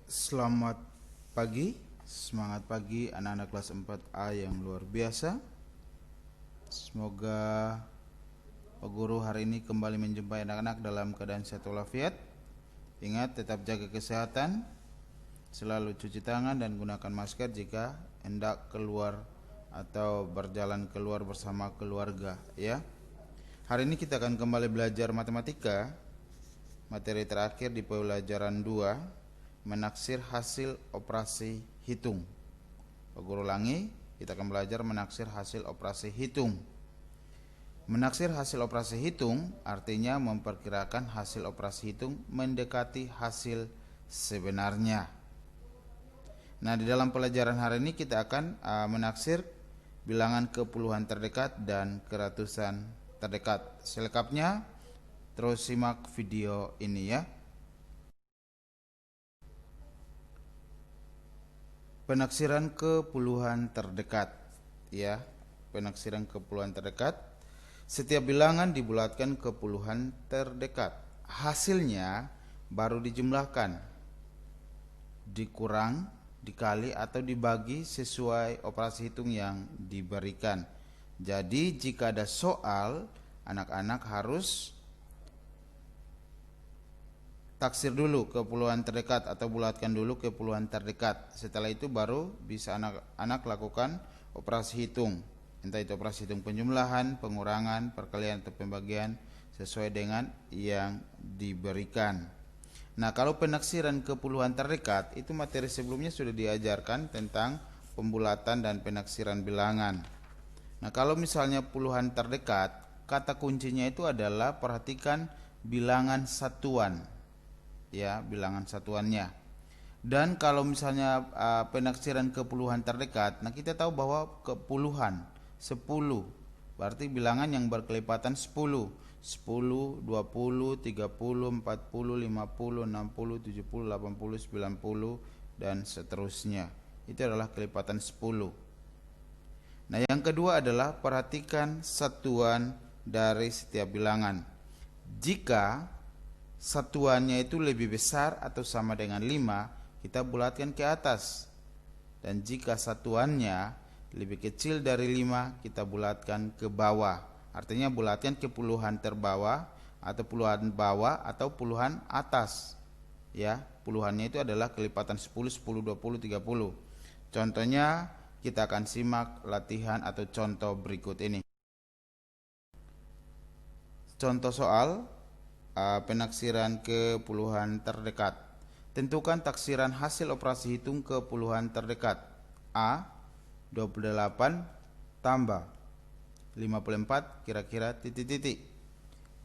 Selamat pagi, semangat pagi anak-anak kelas 4A yang luar biasa. Semoga Pak Guru hari ini kembali menjumpai anak-anak dalam keadaan sehat walafiat. Ingat, tetap jaga kesehatan, selalu cuci tangan dan gunakan masker jika hendak keluar atau berjalan keluar bersama keluarga, ya. Hari ini kita akan kembali belajar matematika. Materi terakhir di pelajaran 2, menaksir hasil operasi hitung. Pak Guru ulangi, kita akan belajar menaksir hasil operasi hitung. Menaksir hasil operasi hitung artinya memperkirakan hasil operasi hitung mendekati hasil sebenarnya. Nah, di dalam pelajaran hari ini kita akan menaksir bilangan kepuluhan terdekat dan keratusan terdekat. Selengkapnya terus simak video ini, ya. Penaksiran kepuluhan terdekat, ya. Penaksiran kepuluhan terdekat. Setiap bilangan dibulatkan ke puluhan terdekat. Hasilnya baru dijumlahkan, dikurang, dikali atau dibagi sesuai operasi hitung yang diberikan. Jadi jika ada soal, anak-anak harus taksir dulu ke puluhan terdekat atau bulatkan dulu ke puluhan terdekat. Setelah itu baru bisa anak-anak lakukan operasi hitung. Entah itu operasi hitung penjumlahan, pengurangan, perkalian atau pembagian sesuai dengan yang diberikan. Nah, kalau penaksiran ke puluhan terdekat, itu materi sebelumnya sudah diajarkan tentang pembulatan dan penaksiran bilangan. Nah, kalau misalnya puluhan terdekat, kata kuncinya itu adalah perhatikan bilangan satuan, ya, bilangan satuannya. Dan kalau misalnya penaksiran ke puluhan terdekat, nah kita tahu bahwa ke puluhan 10 berarti bilangan yang berkelipatan 10, 10, 20, 30, 40, 50, 60, 70, 80, 90 dan seterusnya. Itu adalah kelipatan 10. Nah, yang kedua adalah perhatikan satuan dari setiap bilangan. Jika satuannya itu lebih besar atau sama dengan 5, kita bulatkan ke atas. Dan jika satuannya lebih kecil dari 5, kita bulatkan ke bawah. Artinya bulatkan ke puluhan terbawah atau puluhan bawah atau puluhan atas. Ya, puluhannya itu adalah kelipatan 10, 10, 20, 30. Contohnya kita akan simak latihan atau contoh berikut ini. Contoh soal penaksiran ke puluhan terdekat. Tentukan taksiran hasil operasi hitung ke puluhan terdekat. A. 28 tambah 54 kira-kira titik-titik.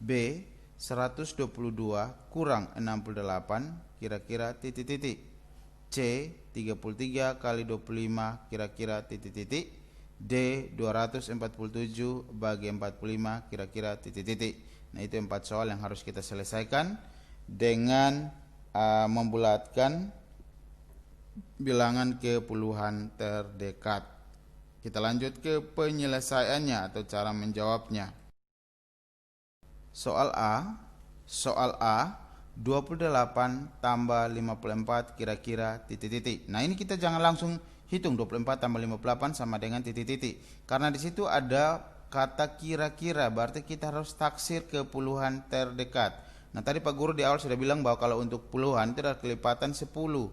B. 122 kurang 68 kira-kira titik-titik. C. 33 kali 25 kira-kira titik-titik. D. 247 bagi 45 kira-kira titik-titik. Nah, itu 4 soal yang harus kita selesaikan dengan membulatkan bilangan ke puluhan terdekat. Kita lanjut ke penyelesaiannya atau cara menjawabnya. Soal A. 28 tambah 54 kira-kira titik-titik. Nah, ini kita jangan langsung hitung 24 tambah 58 sama dengan titik-titik. Karena di situ ada kata kira-kira, berarti kita harus taksir ke puluhan terdekat. Nah, tadi Pak Guru di awal sudah bilang bahwa kalau untuk puluhan itu adalah kelipatan 10, 10,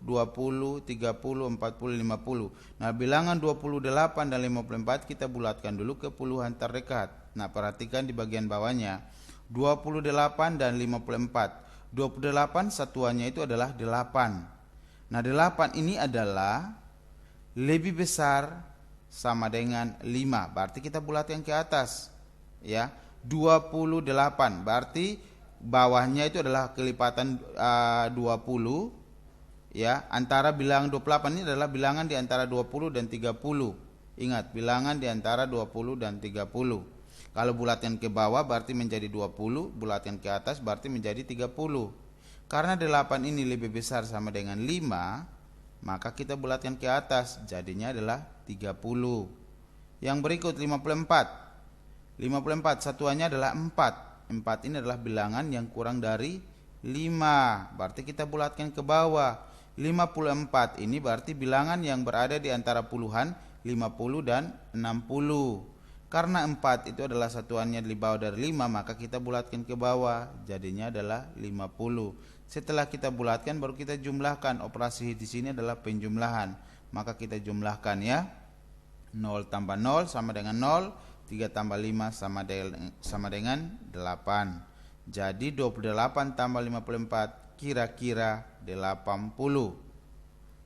20, 30, 40, 50. Nah, bilangan 28 dan 54 kita bulatkan dulu ke puluhan terdekat. Nah, perhatikan di bagian bawahnya 28 dan 54. 28 satuannya itu adalah 8. Nah, 8 ini adalah lebih besar sama dengan 5, berarti kita bulatkan ke atas, ya. 28 berarti bawahnya itu adalah kelipatan 20, ya. Antara bilangan 28 ini adalah bilangan di antara 20 dan 30. Ingat, bilangan di antara 20 dan 30. Kalau bulatkan ke bawah berarti menjadi 20, bulatkan ke atas berarti menjadi 30. Karena 8 ini lebih besar sama dengan 5, maka kita bulatkan ke atas, jadinya adalah 30. Yang berikut 54. 54 satuannya adalah 4. 4 ini adalah bilangan yang kurang dari 5. Berarti kita bulatkan ke bawah. 54 ini berarti bilangan yang berada di antara puluhan 50 dan 60. Karena 4 itu adalah satuannya di bawah dari 5, maka kita bulatkan ke bawah. Jadinya adalah 50. Setelah kita bulatkan baru kita jumlahkan. Operasi di sini adalah penjumlahan. Maka kita jumlahkan ya. 0 tambah 0 sama dengan 0. 3 tambah 5 sama dengan 8. Jadi 28 tambah 54 kira-kira 80.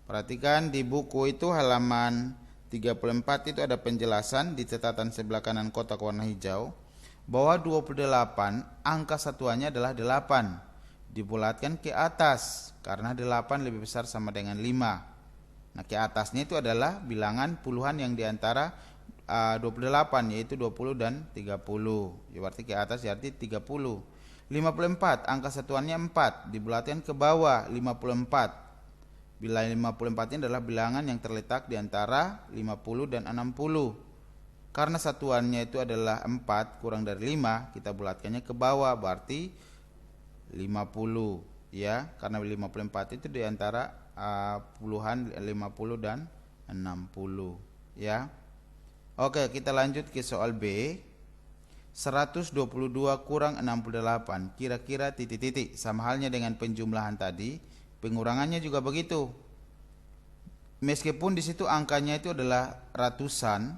Perhatikan di buku itu halaman 34 itu ada penjelasan di catatan sebelah kanan kotak warna hijau bahwa 28 angka satuannya adalah 8. Dibulatkan ke atas karena 8 lebih besar sama dengan 5. Nah, ke atasnya itu adalah bilangan puluhan yang diantara 28 yaitu 20 dan 30. Ya, berarti ke atas berarti 30. 54 angka satuannya 4, dibulatkan ke bawah 54. Bila 54 ini adalah bilangan yang terletak di antara 50 dan 60. Karena satuannya itu adalah 4 kurang dari 5, kita bulatkannya ke bawah berarti 50 ya. Karena 54 itu di antara puluhan 50 dan 60 ya. Oke, kita lanjut ke soal B. 122 kurang 68 kira-kira titik-titik. Sama halnya dengan penjumlahan tadi, pengurangannya juga begitu. Meskipun di situ angkanya itu adalah ratusan,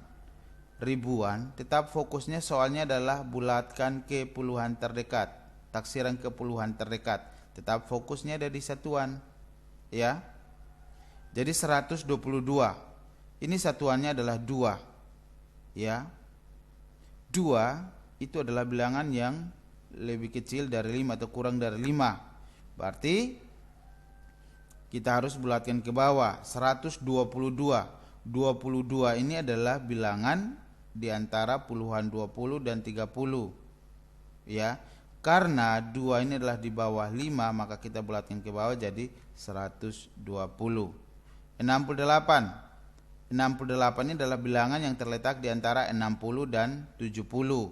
ribuan, tetap fokusnya soalnya adalah bulatkan ke puluhan terdekat, taksiran ke puluhan terdekat. Tetap fokusnya ada di satuan, ya. Jadi 122. Ini satuannya adalah 2. Ya. 2 itu adalah bilangan yang lebih kecil dari 5 atau kurang dari 5. Berarti kita harus bulatkan ke bawah. 122. 22 ini adalah bilangan di antara puluhan 20 dan 30. Ya. Karena 2 ini adalah di bawah 5, maka kita bulatkan ke bawah jadi 120. 68. 68 ini adalah bilangan yang terletak di antara 60 dan 70.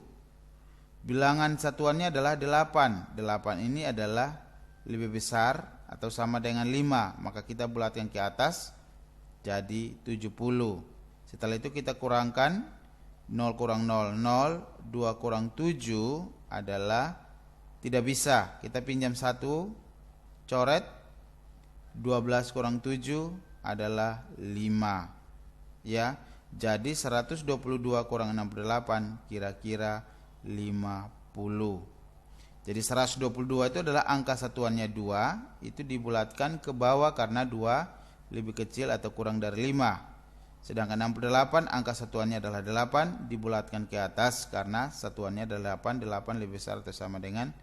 Bilangan satuannya adalah 8. 8 ini adalah lebih besar atau sama dengan 5, maka kita bulatkan ke atas jadi 70. Setelah itu kita kurangkan 0 kurang 0, 0, 2 kurang 7 adalah tidak bisa. Kita pinjam 1, coret. 12 kurang 7 adalah 5. Ya, jadi 122 kurang 68 kira-kira 50. Jadi 122 itu adalah angka satuannya 2, itu dibulatkan ke bawah karena 2 lebih kecil atau kurang dari 5. Sedangkan 68 angka satuannya adalah 8, dibulatkan ke atas karena satuannya adalah 8, 8 lebih besar atau sama dengan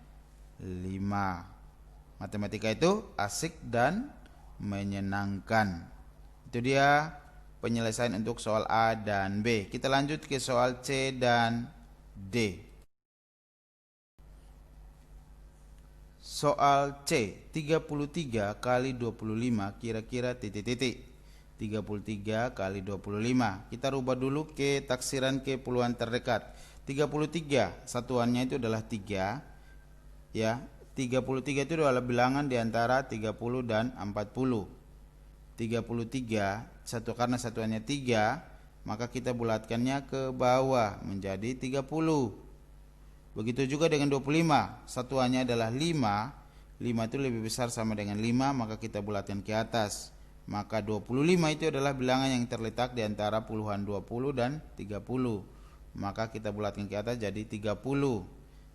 5. Matematika itu asik dan menyenangkan. Itu dia penyelesaian untuk soal A dan B. Kita lanjut ke soal C dan D. Soal C, 33 kali 25 kira-kira titik-titik. 33 kali 25. Kita rubah dulu ke taksiran ke puluhan terdekat. 33 satuannya itu adalah 3. Ya, 33 itu adalah bilangan di antara 30 dan 40. 33 karena satuannya 3, maka kita bulatkannya ke bawah menjadi 30. Begitu juga dengan 25, satuannya adalah 5. 5 itu lebih besar sama dengan 5, maka kita bulatkan ke atas. Maka 25 itu adalah bilangan yang terletak di antara puluhan 20 dan 30. Maka kita bulatkan ke atas jadi 30.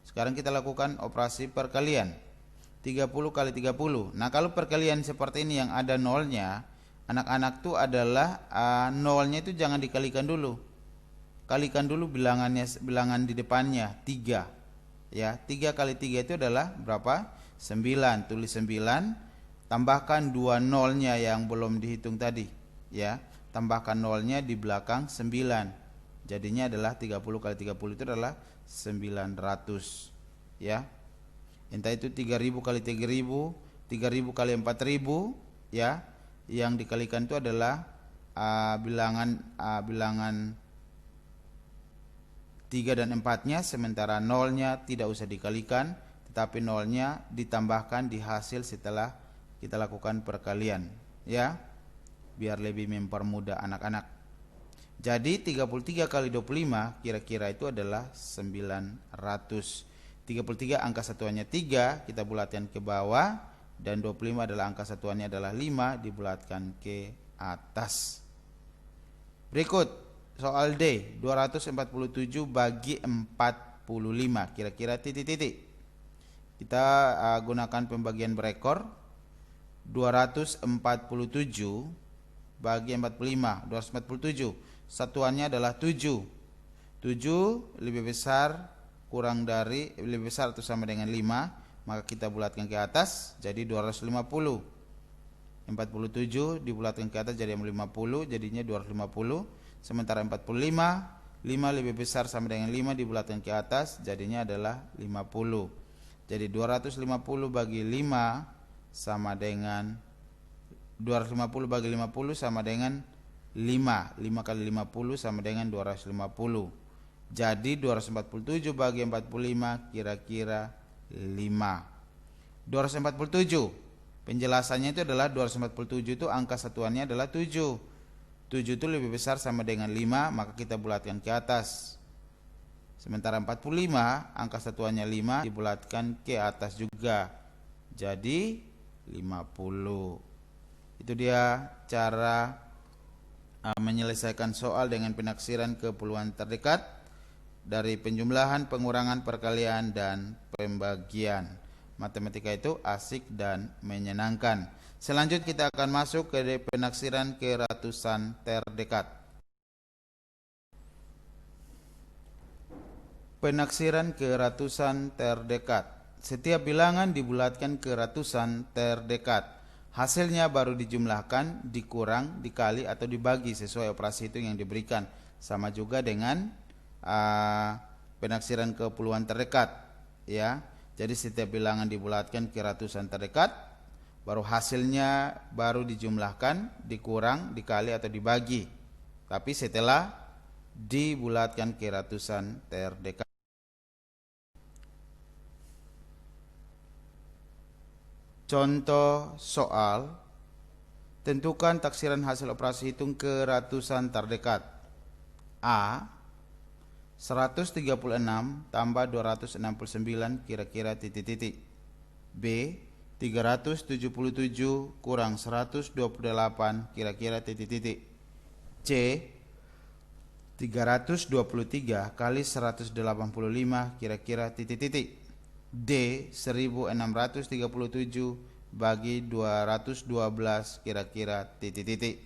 Sekarang kita lakukan operasi perkalian. 30 kali 30. Nah, kalau perkalian seperti ini yang ada nolnya, anak-anak tuh adalah nolnya itu jangan dikalikan dulu. Kalikan dulu bilangan di depannya 3. Ya, 3 kali 3 itu adalah berapa? 9. Tulis 9, tambahkan 2 nolnya yang belum dihitung tadi, ya. Tambahkan nolnya di belakang 9. Jadinya adalah 30 kali 30 itu adalah 900. Ya. Entah itu 3000 kali 3000, 3000 kali 4000, ya. Yang dikalikan itu adalah bilangan 3 dan 4-nya, sementara nolnya tidak usah dikalikan, tetapi nolnya ditambahkan di hasil setelah kita lakukan perkalian, ya, biar lebih mempermudah anak-anak. Jadi 33 kali 25 kira-kira itu adalah 900. 33 angka satuannya 3, kita bulatkan ke bawah, dan 25 adalah angka satuannya adalah 5, dibulatkan ke atas. Berikut soal D, 247 bagi 45, kira-kira titik-titik. Kita gunakan pembagian berekor. 247 bagi 45, 247 satuannya adalah 7. 7 lebih besar lebih besar atau sama dengan 5, maka kita bulatkan ke atas jadi 250. 47 dibulatkan ke atas jadi 50, jadinya 250. Sementara 45, 5 lebih besar sama dengan 5 dibulatkan ke atas, jadinya adalah 50. Jadi 250 bagi 5 sama dengan 250 bagi 50 sama dengan 5. 5 kali 50 sama dengan 250. Jadi 247 bagi 45 kira-kira 5. 247. Penjelasannya itu adalah 247 itu angka satuannya adalah 7. 7 itu lebih besar sama dengan 5, maka kita bulatkan ke atas. Sementara 45 angka satuannya 5 dibulatkan ke atas juga. Jadi 50. Itu dia cara menyelesaikan soal dengan penaksiran ke puluhan terdekat dari penjumlahan, pengurangan, perkalian, dan pembagian. Matematika itu asik dan menyenangkan. Selanjutnya kita akan masuk ke penaksiran ke ratusan terdekat. Penaksiran ke ratusan terdekat. Setiap bilangan dibulatkan ke ratusan terdekat. Hasilnya baru dijumlahkan, dikurang, dikali atau dibagi sesuai operasi hitung yang diberikan. Sama juga dengan penaksiran ke puluhan terdekat, ya. Jadi setiap bilangan dibulatkan ke ratusan terdekat, baru hasilnya baru dijumlahkan, dikurang, dikali atau dibagi. Tapi setelah dibulatkan ke ratusan terdekat. Contoh soal, tentukan taksiran hasil operasi hitung ke ratusan terdekat. A, 136 tambah 269 kira-kira titik-titik. B, 377 kurang 128 kira-kira titik-titik. C, 323 kali 185 kira-kira titik-titik. D, 1637 bagi 212 kira-kira titik-titik.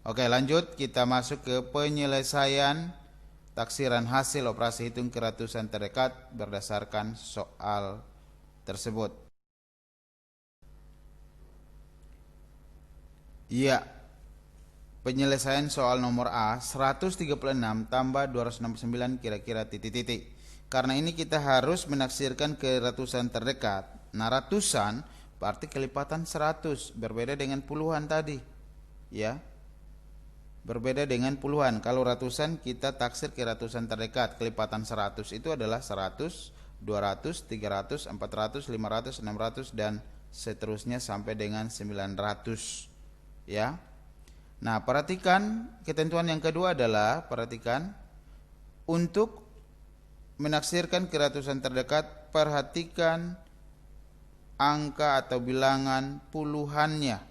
Oke, lanjut kita masuk ke penyelesaian taksiran hasil operasi hitung ke ratusan terdekat berdasarkan soal tersebut. Iya. Penyelesaian soal nomor A, 136 tambah 269 kira-kira titik-titik. Karena ini kita harus menaksirkan ke ratusan terdekat. Nah, ratusan berarti kelipatan 100, berbeda dengan puluhan tadi. Ya. Berbeda dengan puluhan. Kalau ratusan kita taksir ke ratusan terdekat, kelipatan 100 itu adalah 100, 200, 300, 400, 500, 600 dan seterusnya sampai dengan 900. Ya. Nah, perhatikan ketentuan yang kedua adalah untuk menaksirkan ke ratusan terdekat, perhatikan angka atau bilangan puluhannya.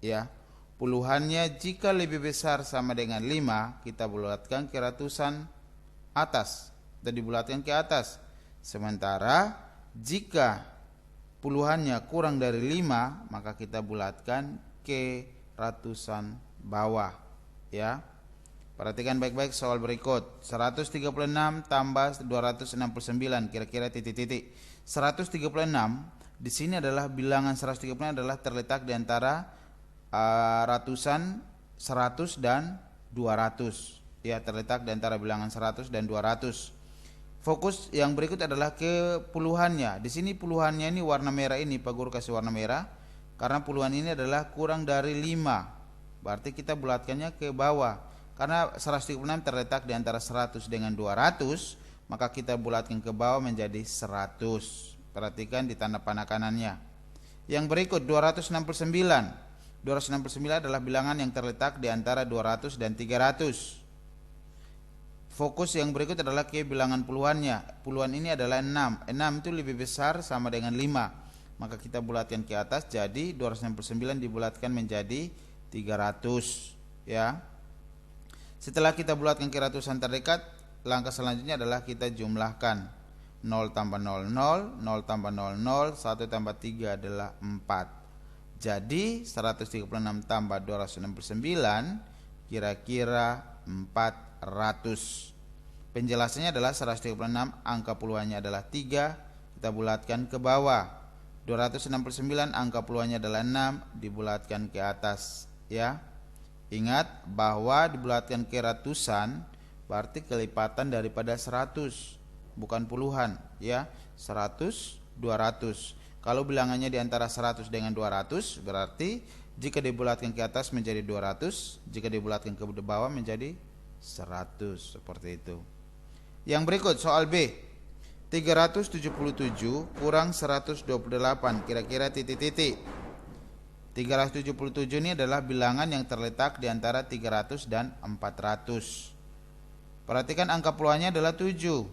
Ya. Puluhannya jika lebih besar sama dengan 5, kita bulatkan ke ratusan atas dan dibulatkan ke atas. Sementara jika puluhannya kurang dari 5, maka kita bulatkan ke ratusan bawah, ya. Perhatikan baik-baik soal berikut. 136 tambah 269 kira-kira titik-titik. 136 di sini adalah bilangan 136 adalah terletak di antara ratusan, 100 dan 200. Ya, terletak di antara bilangan 100 dan 200. Fokus yang berikut adalah ke puluhannya. Di sini puluhannya ini warna merah ini, Pak Guru kasih warna merah karena puluhan ini adalah kurang dari 5. Berarti kita bulatkannya ke bawah. Karena 136 terletak di antara 100 dengan 200, maka kita bulatkan ke bawah menjadi 100. Perhatikan di tanda panah kanannya. Yang berikut 269. 269 adalah bilangan yang terletak di antara 200 dan 300. Fokus yang berikut adalah ke bilangan puluhannya. Puluhan ini adalah 6. 6 itu lebih besar sama dengan 5. Maka kita bulatkan ke atas, jadi 269 dibulatkan menjadi 300, ya. Setelah kita bulatkan ke ratusan terdekat, langkah selanjutnya adalah kita jumlahkan. 0 tambah 0, 0, 0 tambah 0, 0, 1 tambah 3 adalah 4. Jadi 136 tambah 269 kira-kira 400. Penjelasannya adalah 136 angka puluhannya adalah 3, kita bulatkan ke bawah. 269 angka puluhannya adalah 6, dibulatkan ke atas, ya. Ingat bahwa dibulatkan ke ratusan berarti kelipatan daripada 100, bukan puluhan, ya. 100, 200. Kalau bilangannya di antara 100 dengan 200 berarti jika dibulatkan ke atas menjadi 200, jika dibulatkan ke bawah menjadi 100, seperti itu. Yang berikut soal B. 377 kurang 128 kira-kira titik-titik. 377 ini adalah bilangan yang terletak di antara 300 dan 400. Perhatikan angka puluhannya adalah 7.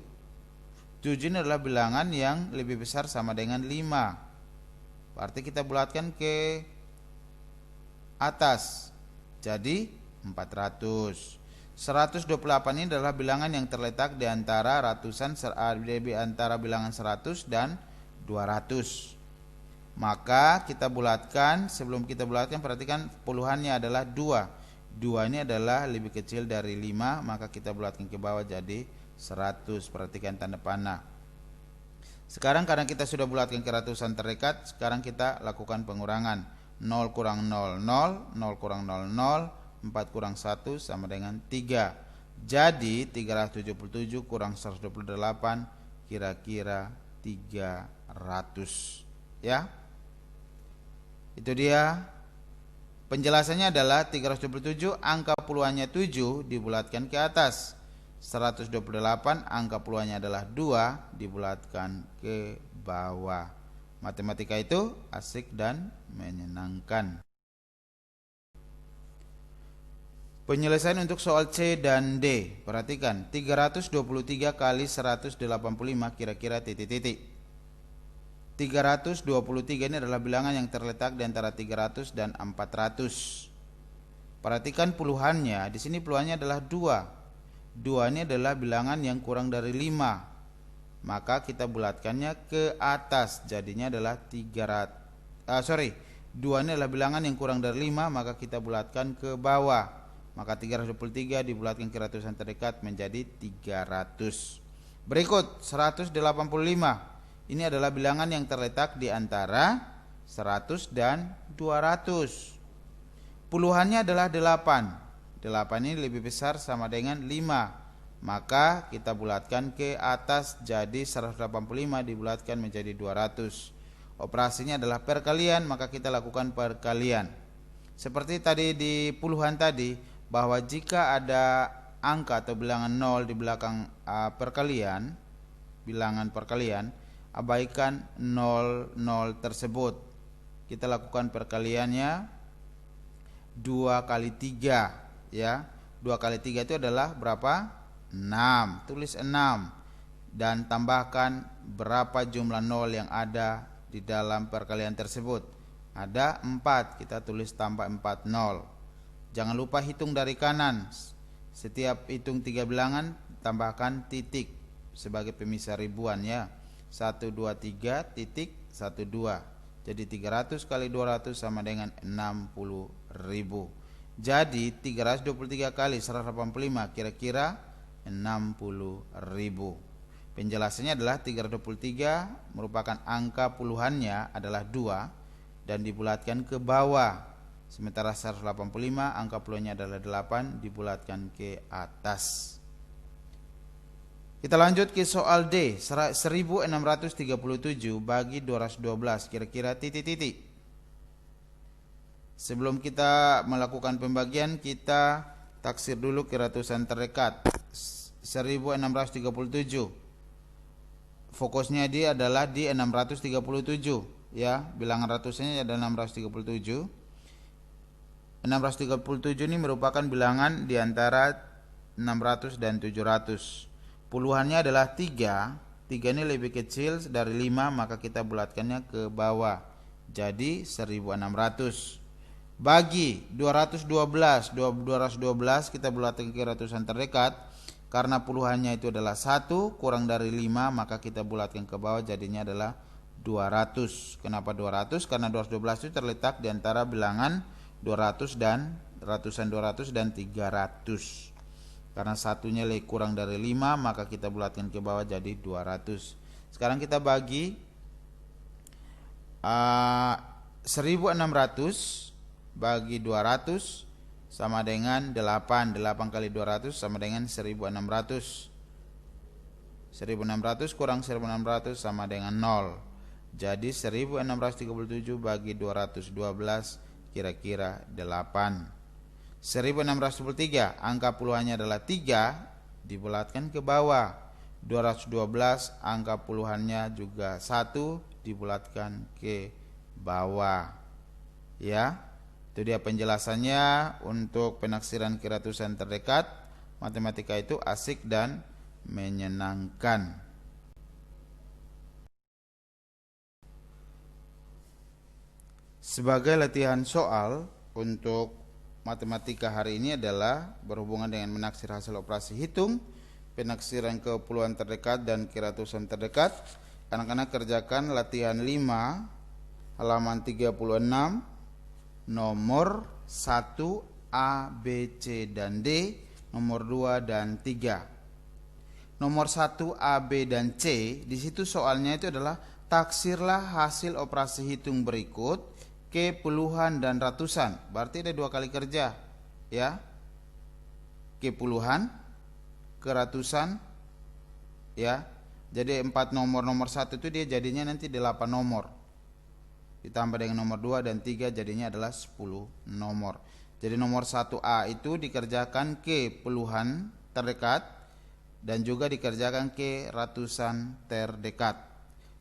7 ini adalah bilangan yang lebih besar sama dengan 5. Berarti kita bulatkan ke atas, jadi 400. 128 ini adalah bilangan yang terletak di antara ratusan, di antara bilangan 100 dan 200. Maka kita bulatkan, sebelum kita bulatkan perhatikan puluhannya adalah 2. 2 ini adalah lebih kecil dari 5, maka kita bulatkan ke bawah jadi 100. Perhatikan tanda panah. Sekarang karena kita sudah bulatkan ke ratusan terdekat, sekarang kita lakukan pengurangan. 0 kurang 0, 0, 0 kurang 0, 0, 4 kurang 1 sama dengan 3. Jadi 377 kurang 128 kira-kira 300, ya. Itu dia. Penjelasannya adalah 377 angka puluhannya 7 dibulatkan ke atas. 128 angka puluhannya adalah 2 dibulatkan ke bawah. Matematika itu asik dan menyenangkan. Penyelesaian untuk soal C dan D. Perhatikan, 323 kali 185 kira-kira titik-titik. 323 ini adalah bilangan yang terletak di antara 300 dan 400. Perhatikan puluhannya, di sini puluhannya adalah 2. 2 ini adalah bilangan yang kurang dari 5. Maka kita bulatkannya ke atas, jadinya adalah 2 ini adalah bilangan yang kurang dari 5, maka kita bulatkan ke bawah. Maka 323 dibulatkan ke ratusan terdekat menjadi 300. Berikut 185. Ini adalah bilangan yang terletak di antara 100 dan 200. Puluhannya adalah 8. 8 ini lebih besar sama dengan 5. Maka kita bulatkan ke atas, jadi 185 dibulatkan menjadi 200. Operasinya adalah perkalian, maka kita lakukan perkalian. Seperti tadi di puluhan tadi, bahwa jika ada angka atau bilangan 0 di belakang perkalian, bilangan perkalian, abaikan 0 tersebut. Kita lakukan perkaliannya 2 kali 3, ya. 2 kali 3 itu adalah berapa? 6. Tulis 6 dan tambahkan berapa jumlah 0 yang ada di dalam perkalian tersebut. Ada 4, kita tulis tambah 4 0. Jangan lupa hitung dari kanan. Setiap hitung 3 bilangan tambahkan titik sebagai pemisah ribuan, ya. 1 2 3 titik 1 2. Jadi 300 kali 200 sama dengan 60.000. Jadi 323 kali 185 kira-kira 60.000. Penjelasannya adalah 323 merupakan angka puluhannya adalah 2 dan dibulatkan ke bawah. Sementara 185 angka puluhannya adalah 8 dibulatkan ke atas. Kita lanjut ke soal D. 1637 bagi 212 kira-kira titik-titik. Sebelum kita melakukan pembagian, kita taksir dulu ke ratusan terdekat. 1637. fokusnya dia adalah di 637 ya. Bilangan ratusannya ada 637. 637 ini merupakan bilangan di antara 600 dan 700. Puluhannya adalah 3. 3 ini lebih kecil dari 5, maka kita bulatkannya ke bawah. Jadi 1600. Bagi 212 kita bulatkan ke ratusan terdekat. Karena puluhannya itu adalah 1 kurang dari 5, maka kita bulatkan ke bawah, jadinya adalah 200. Kenapa 200? Karena 212 itu terletak di antara bilangan 200 dan ratusan 200 dan 300. Karena satunya kurang dari 5, maka kita bulatkan ke bawah jadi 200. Sekarang kita bagi 1600 bagi 200 sama dengan 8. 8 kali 200 sama dengan 1600. 1600 kurang 1600 sama dengan 0. Jadi 1637 bagi 212 kira-kira 8. 1623, angka puluhannya adalah 3, dibulatkan ke bawah. 212, angka puluhannya juga 1, dibulatkan ke bawah. Ya. Itu dia penjelasannya untuk penaksiran ke ratusan terdekat. Matematika itu asik dan menyenangkan. Sebagai latihan soal untuk matematika hari ini adalah berhubungan dengan menaksir hasil operasi hitung, penaksiran ke puluhan terdekat dan ke ratusan terdekat. Anak-anak kerjakan latihan 5 halaman 36. Nomor 1 A, B, C, dan D, nomor 2 dan 3. Nomor 1 A, B, dan C, di situ soalnya itu adalah taksirlah hasil operasi hitung berikut ke puluhan dan ratusan. Berarti ada 2 kali kerja, ya. Ke puluhan, ke ratusan, ya. Jadi 4 nomor 1 itu dia jadinya nanti 8 nomor. Ditambah dengan nomor 2 dan 3 jadinya adalah 10 nomor. Jadi nomor 1A itu dikerjakan ke puluhan terdekat dan juga dikerjakan ke ratusan terdekat.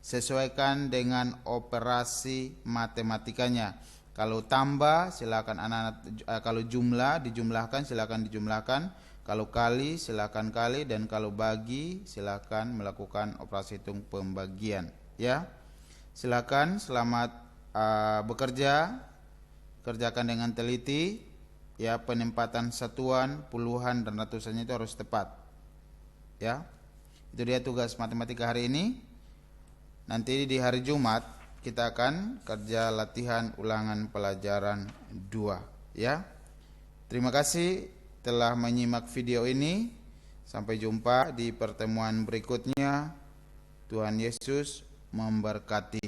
Sesuaikan dengan operasi matematikanya. Kalau tambah silakan anak-anak, kalau jumlah dijumlahkan silakan dijumlahkan, kalau kali silakan kali, dan kalau bagi silakan melakukan operasi hitung pembagian, ya. Silakan, selamat bekerja, kerjakan dengan teliti, ya. Penempatan satuan, puluhan dan ratusannya itu harus tepat, ya. Itu dia tugas matematika hari ini. Nanti di hari Jumat kita akan kerja latihan ulangan pelajaran 2, ya. Terima kasih telah menyimak video ini. Sampai jumpa di pertemuan berikutnya. Tuhan Yesus memberkati.